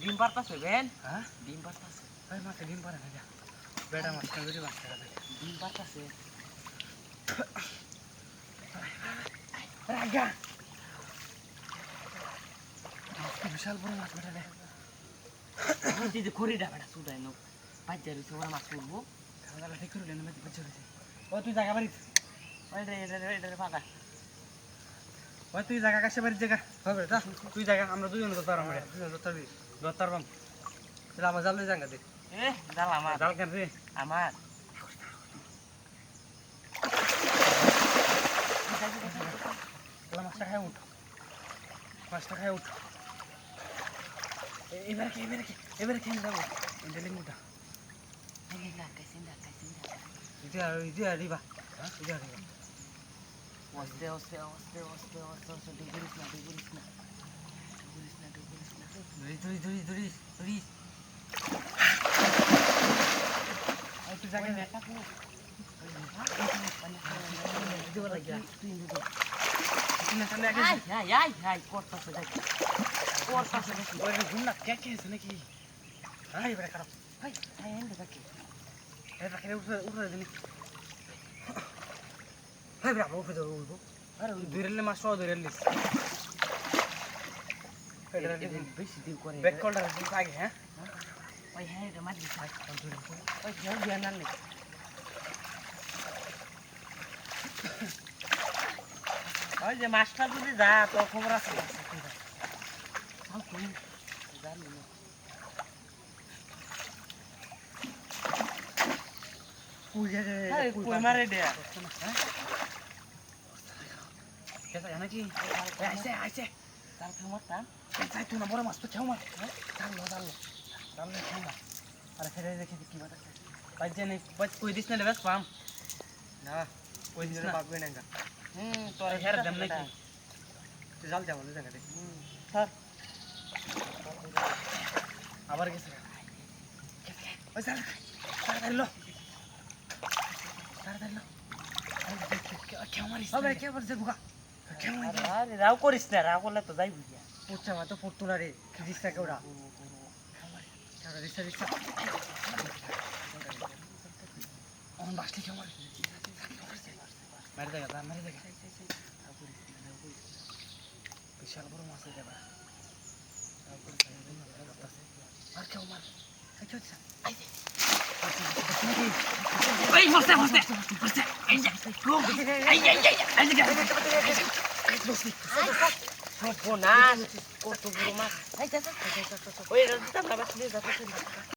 ডিম পারতাছে বেন হ্যাঁ ডিম পারতাছে ভাই মাছ ডিম পারে না যা বেটা মাছ না যদি মাছ খাবে ডিম পারতাছে রাগা বিশাল বড় মাছ বেটা রে তুই যে খড়িটা বেটা সুদাই নো বাজার হইছে ওরা মাছ করবো খাওয়া ঠিক করে লেন মাছ বাজার হইছে ও তুই জায়গা বাড়ি ওই রে ফাঁকা ওই তুই জায়গা কাছে বাড়ি জায়গা হবে যা তুই জায়গা আমরা দুজন তো তার আমরা দুজন দত্তারবি দত্তারবাম তাহলে আমার জাল জায়গা দে এ জাল আমার জাল কেন রে আমার মাছটা খায় উঠ মাছটা খায় উঠ এবারে খেয়ে যাবো ডেলিং উঠা ইদি আরিবা হ্যাঁ ইদি আরিবা ওস্তে ডুবুরিস না ধরি আর তুই জায়গা নে দিব লাগিয়া তুই নে তুই না আগে হাই করতাছে দেখ করতাছে দেখ ওরে গুন্না কে আছে নাকি হাই বড় খারাপ হাই এন্ড দেখ এই রাখে উঠে দিনি হাই বড় উঠে দাও উঠবো আরে ধরেলে মাছ সহ ধরেলিস বেশি দিন করে ব্যাক কলটা আগে হ্যাঁ ওই হ্যাঁ এটা মাছ দিছে ওই কেউ জ্ঞান আনলে ওই যে মাছটা যদি যা তো খবর আছে কই মারে দে নাকি আইসে তার খামারটা যাই তুই না বড় মাছ তো খেও মার জানলো খেও মার আরে ফেরে দেখে কি বাতা বাজে নেই বাজ কই দিস না রে বাস পাম না কই দিস না পাববে না তোর হের দাম নাকি তুই জাল যাবো জায়গা দে স্যার আবার গেছে ওই স্যার তাড়াতাড়ি লো খেও মারিস হবে কে বলছে গুগা খেও মারিস আরে রাও করিস না রাও করলে তো যাই বুঝিয়া পুচ্ছা মা তো পড়তো না রে দিসটা কেউরা রিসা অন বাসলি কেউ মারি মারি দেখা বিশাল বড় মাছ হয়ে যাবে আর কেউ মার কত বড় মাছ ওই দিতাম না বাস নিয়ে যাচ্ছে